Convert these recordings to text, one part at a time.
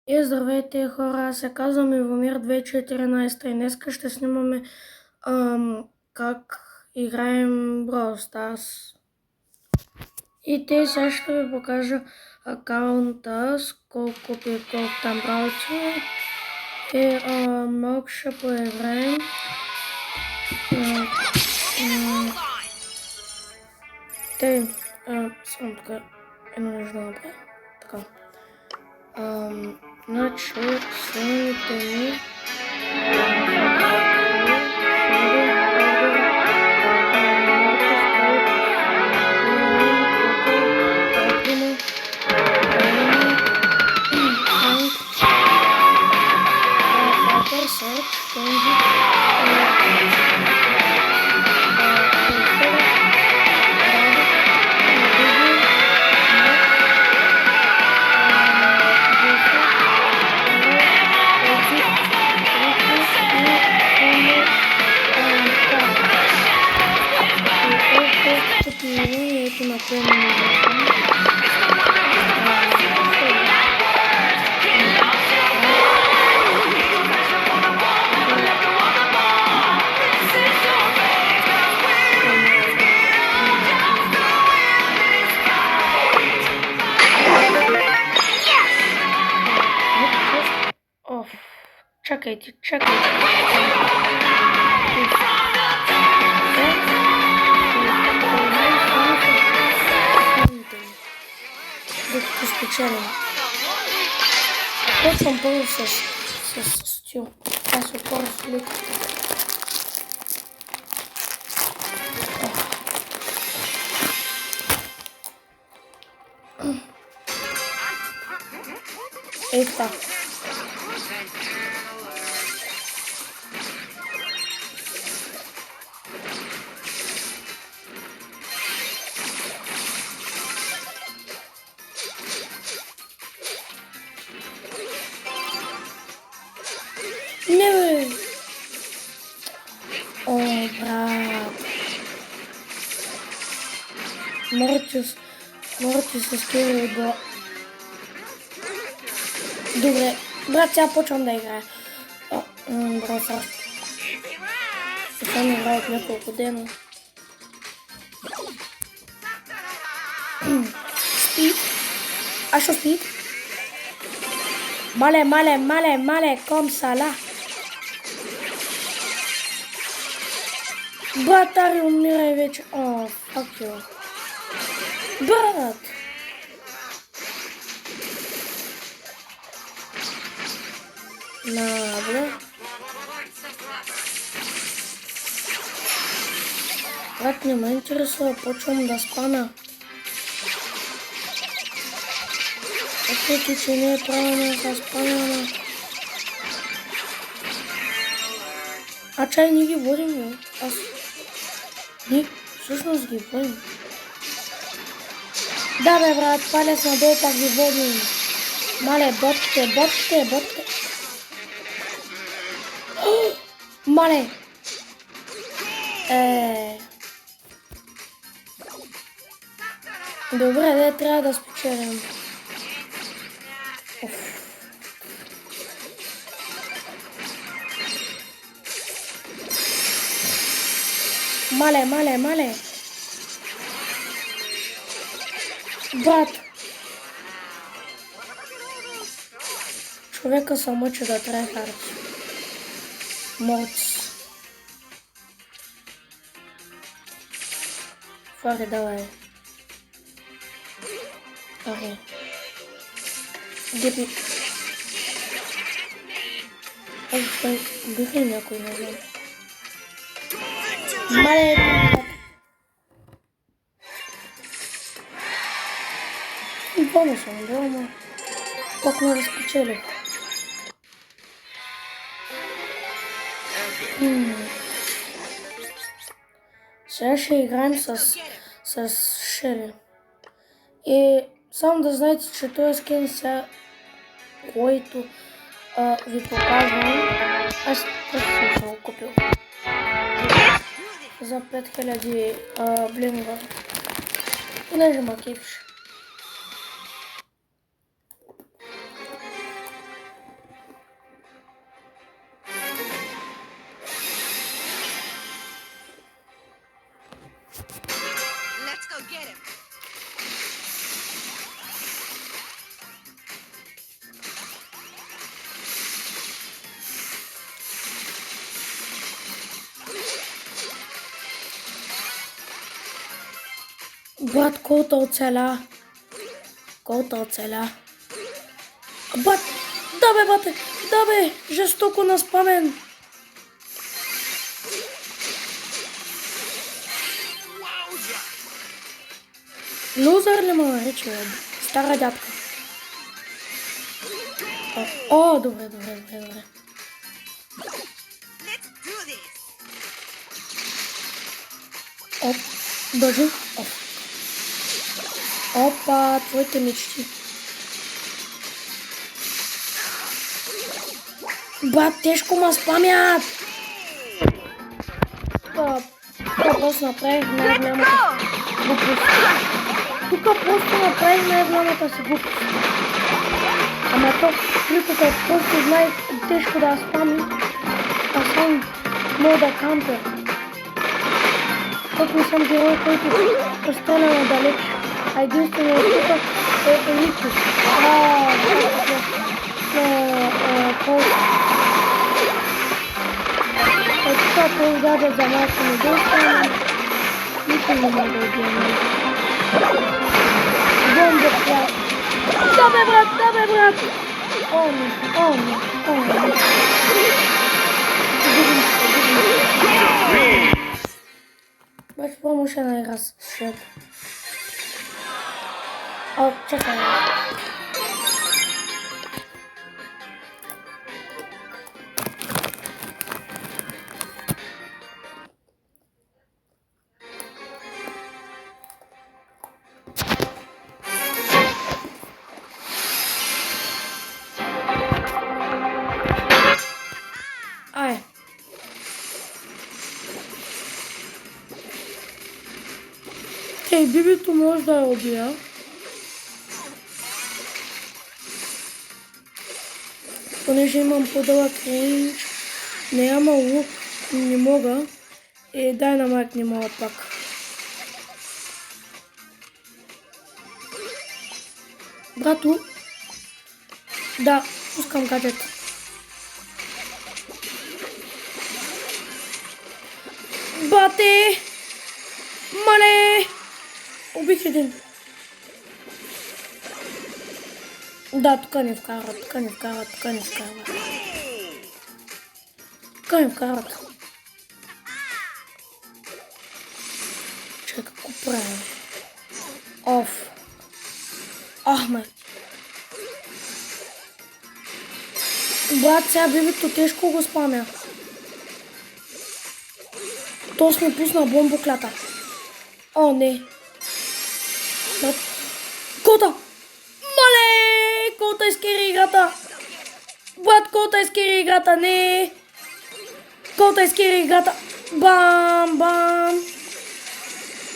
И здравейте хора, аз се казвам Ивомир 2014 и днеска ще снимаме как играем Brawl Stars. И сега ще ви покажа акаунта, с колко колко там правите и малко ще поиграем. Само тук едно нещо да направя. Така. Значи, следните ми Чакайте. Докато спечелим. Почвам първо с стил. Аз отворя с лик. Ей така. Не бе! О, брат! Мортис се скери до... Добре, брат, сега почвам да играя. Бросър. Сега не играя от няколко дена. Спид. Ашо спид. Мале, comme ça là. Братари, умирай вече. О, fuck you. Брат! Бре. Брат, не ме интересува, почвам да спана. Въпреки, че не е правилно да спана. Чай не ги водим, бе. Ние всъщност ги водим. Да, бе, брат, палец надолу пак ги водим. Мале, ботките. Мале! Добре, трябва да спечелим. Мале! Брат! Човека се мъчи да трябва хард. Морц. Фари, давай. Окей. Гепи. Бих ли някой, не знам. Мале! Бонус съм бил, но пак ме разпечелих. Сега ще играем с Шели. И само да знаете, че този скин сега, който ви показвам, аз просто съм го купил за 5000 блинга. Понеже ма кефиш. Брат, колата оцеля. Колата оцеля. Брат, да бе, бате, да бе, жестоко наспамен. Лузър ли ме нарича, бе? Стара дядка. О, добре. Оп, държи. Опа, твоите мечти. Брат, тежко ме спамят. Просто направих най-голямата глупост. Тук просто направих най-голямата си глупост. Ама то, клипът просто знае тежко да спами, а сам мога да кампя. Защото не съм герой, който постреля надалеч. А единствено тук е Никос. Тук по-гада за малко недостане. Никой не мога да убия. Бомба плат. Да бе брат! Оми. Бач промушена игра с шед. О, чакай. Ай. Ей, бибито може да я убия. Понеже имам по-дълъг рейндж, няма лук, не мога. И Дайнамайт не мога пак. Брато, да, пускам гаджет. Бате! Мале! Убих един. Да, тук не вкарат. Чакай, какво правя? Оф. Ахмед. Брат, сега бибито тежко го спамя. Тос ми пусна бомбоклята. О, не. Кота! Мале! Кота изкери играта! Брат, Кота изкери играта! Не! Кота изкери играта! Бам!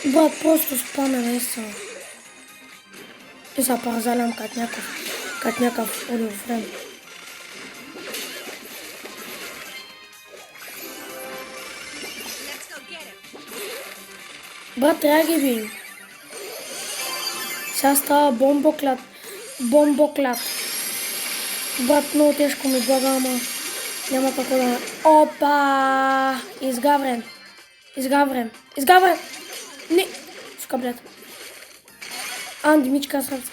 Брат, просто спаме наистина. И се парзалям кат някакъв олиофрен. Брат, трябва ги бим. Сега става бомбоклят. Брат, много тежко ми блага, ама няма какво да... Опа! Изгаврен. Не! Сука, блядь. Димичка сърце.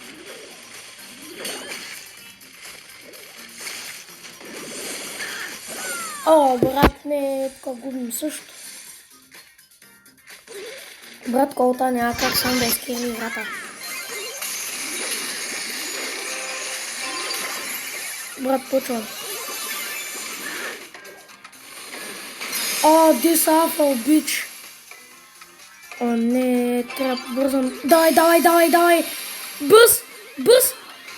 О, брат, не, тук губим също. Брат, колата няма как сам да изкрием играта. Брат, почвам. О, this awful bitch. О, не, трябва да побързам. Давай. Бърз.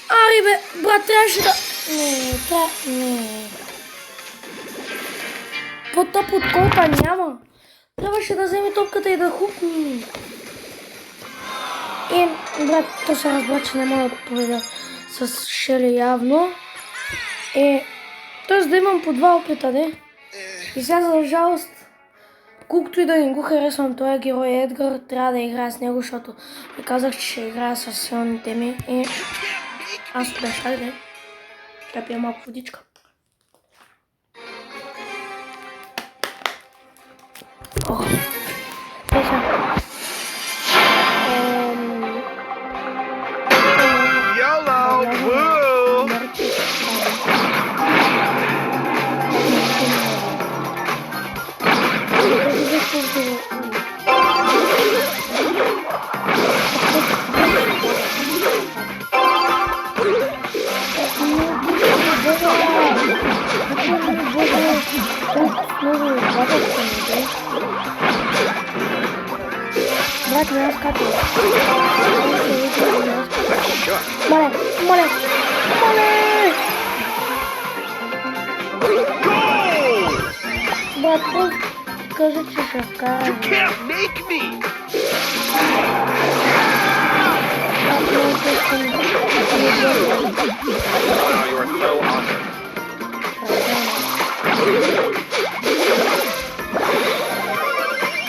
Ари, бе, брат, трябваше да... Не. По-топ от колата няма. Трябваше да вземе топката и да хупни. И, брат, то се разбра, че не мога да победа с Шели явно. Т.е. да имам по 2 опита, не? И сега, за жалост, колкото и да не го харесвам този герой Едгар, трябва да играя с него, защото ви казах, че ще играя с силните ми. И аз обещах, да. Ще пия малко водичка. много бабата ми бе. Брат, не разкатвай. Мале, мале, мале! Брат, просто кажа, че ще вкарам.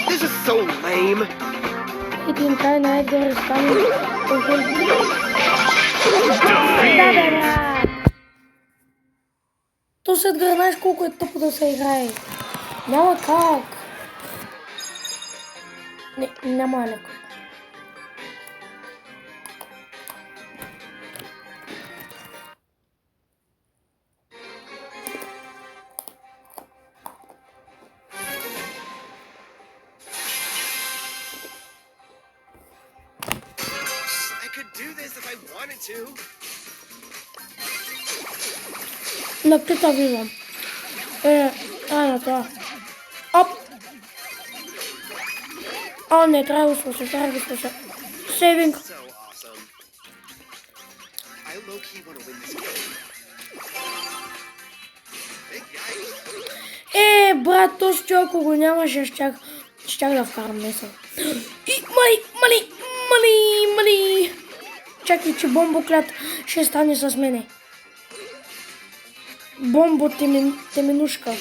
This is so lame. Един край на Едгар изкаме. Да, бе, брат! То с Едгар, знаеш колко е тъпо да се играе. Няма как. Не, няма леко. На птица виждам. На това. Оп! Не, трябва да слуша, трябва да слуша. Сейвинг. Брат, този човек, ако го нямаше, щях да вкарам меса. И мали! Чакай, че бомбоклят ще стане с мене. Бомбо теменушка.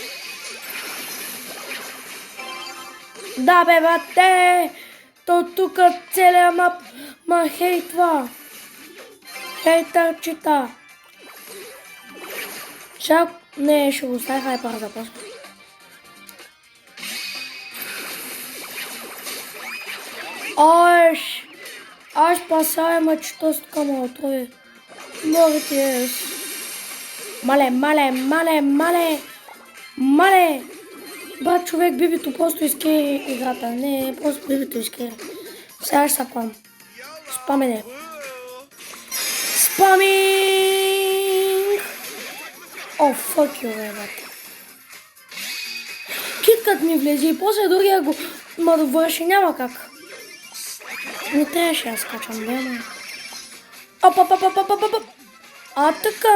Да, бе, бате! То тука целия мап ма хейтва. Хейтърчета. Не, ще го оставя хайпър за после. Аз спасявам мъчето с камото ви. Можете. Мале! Брат, човек, бибито просто изкери играта. Не, просто бибито изкери. Сега ще сапам. Спамене. Спаминг! Fuck you, бе, брат. Киткът ми влезе и после другия го довърши. Няма как. Не трябваше да скачам, бе, ма. Оп. Така.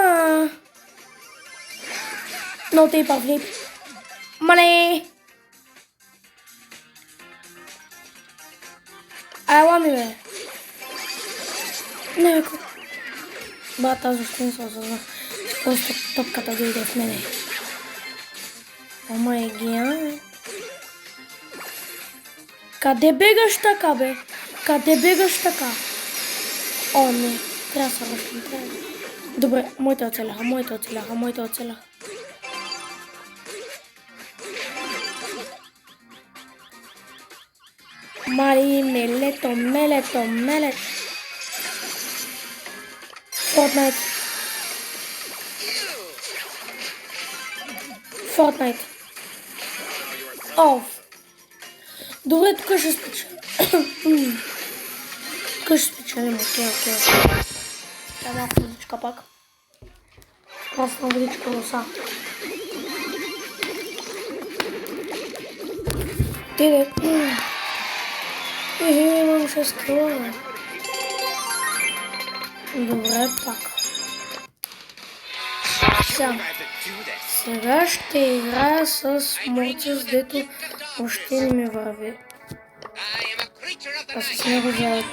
No taper flip. Мале! Ела ми, бе. Не, бе. Брат, аз въобще не се осъзнах. Просто топката дойде в мене. О май гия. Къде бегаш така, бе? Къде бегаш така? О, не. Трябва да се връщам. Добре, моите оцеляха. Мари, мелето. Fortnite. Добре, тук ще спечелим. Окей. Трябва водичка пак. Красна водичка роса. Тиде. Имам 6 кила. Добре, пак. Сега ще играя с Мортис, дето още не ми върви. А с него заедно.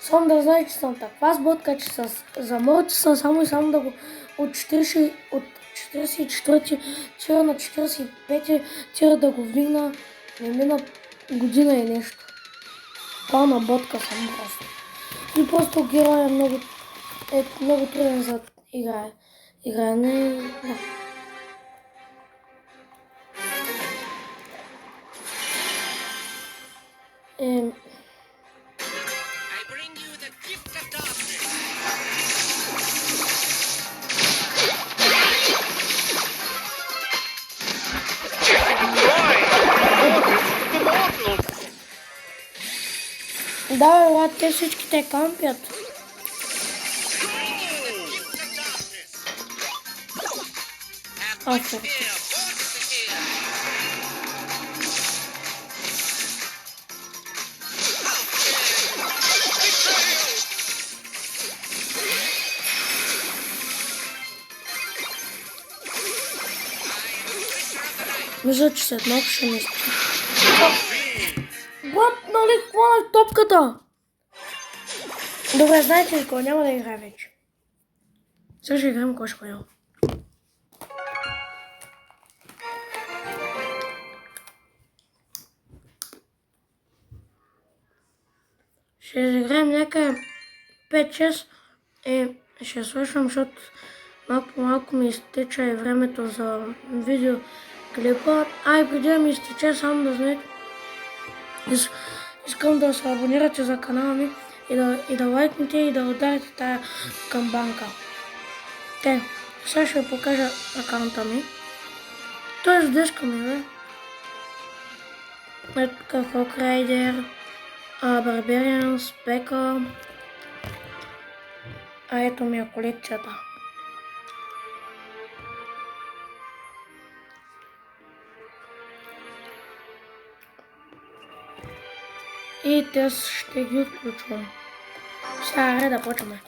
Само да знае, че съм таква сботка, че за Мортиса само да го от 44 тира на 45 тира да го вдигна, не мина година и нещо. Пълна ботка съм просто. И просто героя е много труден за игране. Да. Да, брат, те всичките кампят. Мисля, че след малко ще ми спи. Брат, нали хванах топката? Добре, знаете ли кой? Няма да играя вече. Сега ще играем Clash Royale. Ще изиграем някъде 5-6 и ще свършвам, защото малко по малко ми изтича и времето за видеоклипа. И преди да ми изтече, само да знаете, искам да се абонирате за канала ми и да лайкнете и да ударите тая камбанка. Сега ще ви покажа акаунта ми. Той е с диска ми, бе. Ето тук Hawk Rider, Barbarians, Пека. Ето ми е колекцията. И те ще ги отключвам. Сега да почваме.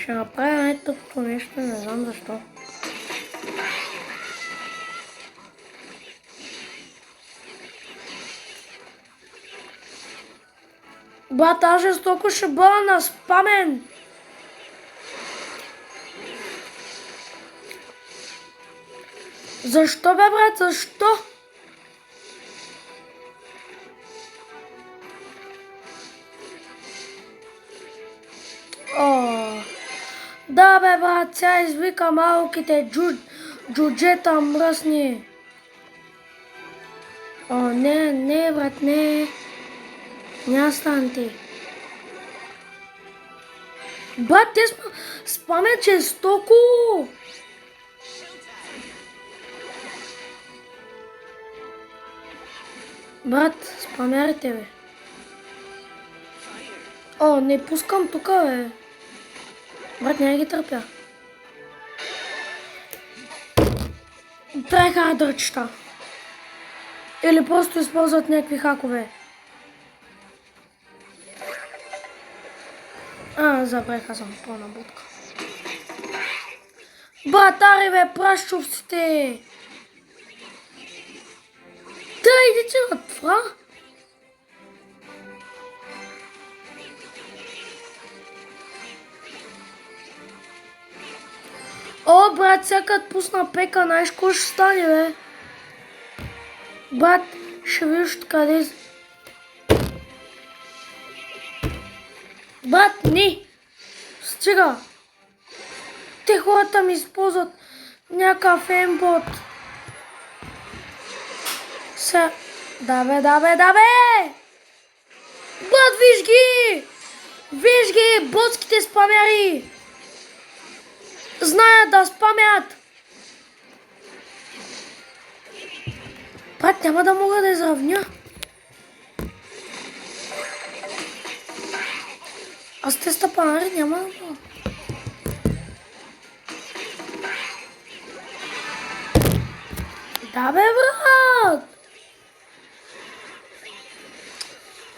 Ще направя най-тъпото нещо, не знам защо. Бат, аз жестоко ще бъда на спамен! Защо бе, брат, защо? Да бе, брат, сега извика малките джуджета мръсни. Не, брат, не. Няма стан ти. Брат, те спамят жестоко. Брат, спамярите, бе. Не пускам тука, бе. Брат, не ги търпя. Трайхардърчета. Или просто използват някакви хакове. Забреха съм пълна будка. Братари, бе, пращовците! Идите на това! Брат, сега като пусна Пека, знаеш какво ще стане, бе? Брат, ще видиш откъде... Брат, не! Стига! Те хората ми използват някакъв ембот. Да бе! Брат, виж ги! Виж ги, ботските спамяри! Знаят да спамят! Брат, няма да мога да изравня. Аз те стъпанари няма да мога. Да бе, брат!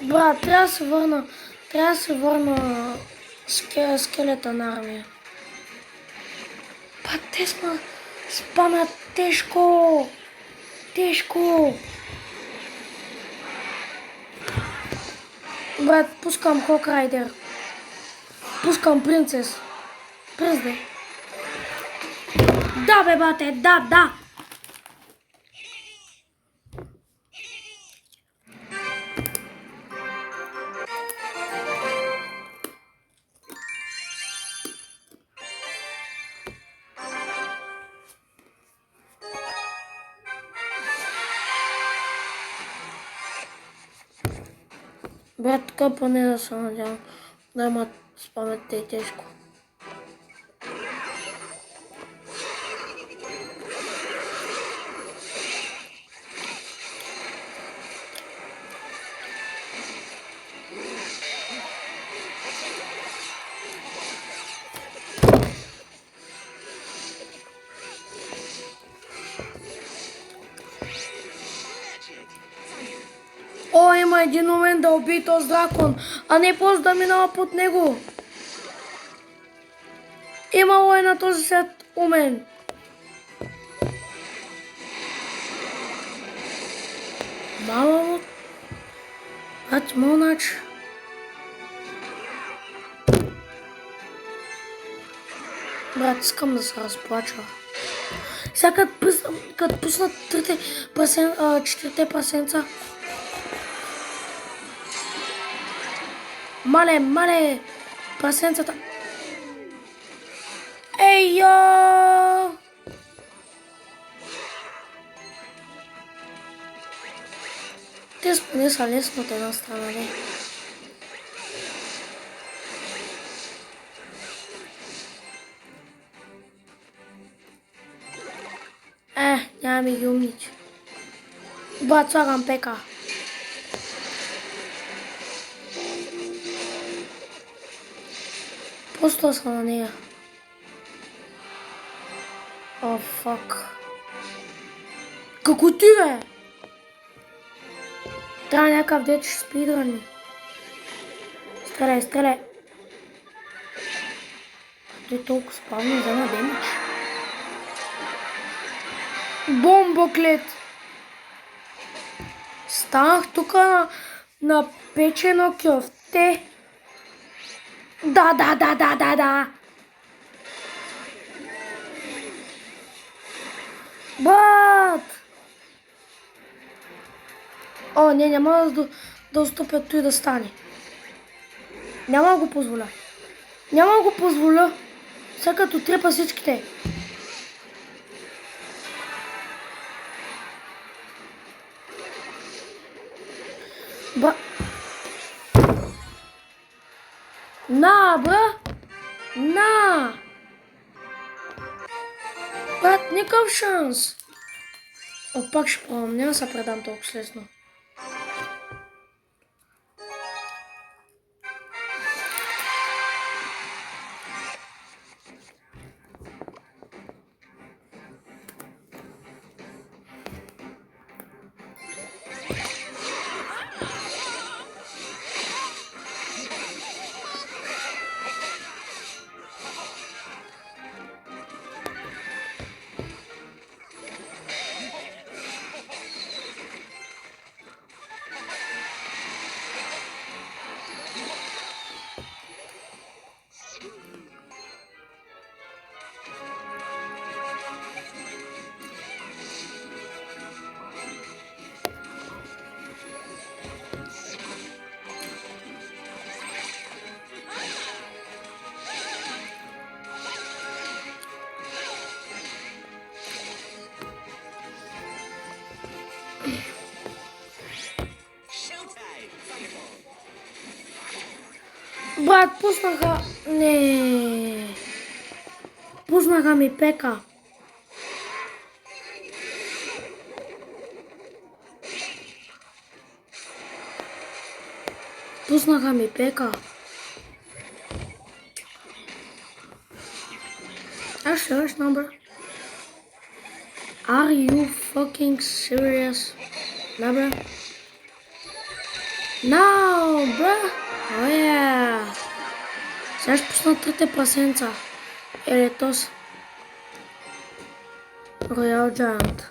Брат, трябва да се върна скелета на армия. Брат, те спамят тежко! Брат, пускам Hawk Rider. Пускам принцес. Пръзде. Да, бе, бате, да! Брат, така поне да се надявам да имат спаметта и тежко. ама един момент да убие този дракон, а не после да минава под него. Имало е на този свят умен. Мало. Брат, монач. Брат, искам да се разплача. Сега като пуснат четирите прасенца. Мале, прасенцата. Ей, йо! Те споне са лесно от една страна, не? Няма ми ги умничи. Брат, слагам пека. Просто съм на нея. О, фак. Како ти, бе? Трябва някакъв дет ще спидрани. Стреляй. Той толкова спавно взема демидж. Бомбоклет! Станах тук на печено кьофте. Да. Бат! О, не, няма да отстъпят той да стане. Няма да го позволя. Сега като трепа всичките. На, бра! На! Брат, никакъв шанс. О, пак ще пробвам, няма да се предам толкова слезно. Брат, пуснаха... Не. Пуснаха ми пека. Actually, number. Are you fucking serious? Number? No, bruh. Oh yeah. Сега ще пусна трите прасенца. Елетос. Royal Giant.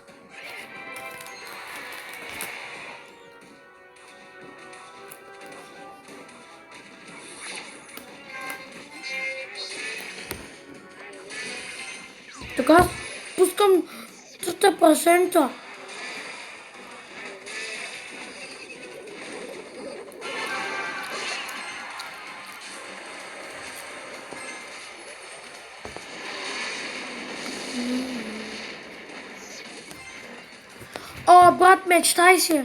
Така пускам трите прасенца. О, брат, мечтай си!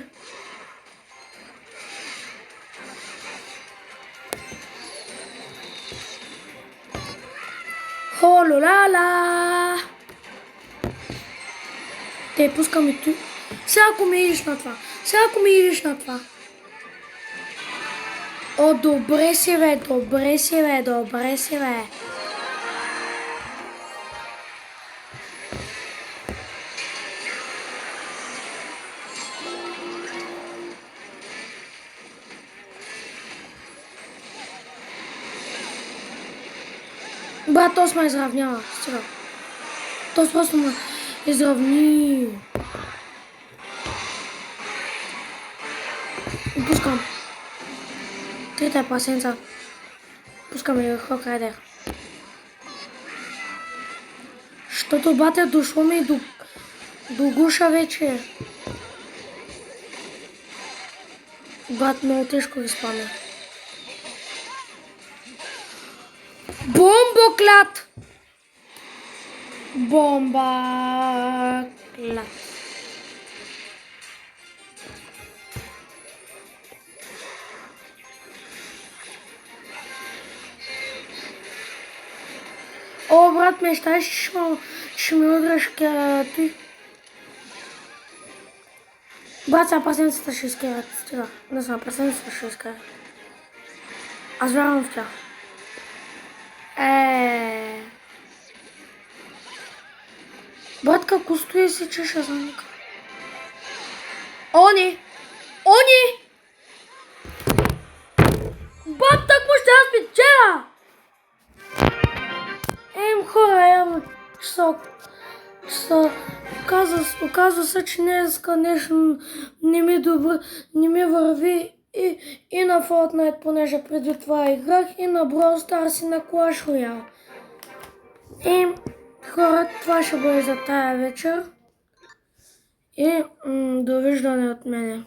Холола! Те, пускам и ти. Сега ако ми идиш на това. О, добре си, бе. Брат, то ме изравнява. Сега. То просто ме изравни. Пускам. Трета пасенца. Пускам и Хок Райдер. Защото бате дошло ми до гуша вече. Брат, много тежко ги спаме. Бомбоклад! Бомбоклад. О, брат, мечтаеш, ще ми удръш ти. Брат, сега пасенцата ще изкарат. Стига, не знам, пасенцата ще изкарат. Аз вярвам в тях. Брат, како стои си чеша за ника. Они! Они! Брат, так му ще аз печеля! Хора, явно, оказва се, че днеска нещо не ми върви и на Fortnite, понеже преди това играх, и на Brawl Stars, и на Clash Royale. Хора, това ще бъде за тая вечер и довиждане от мене.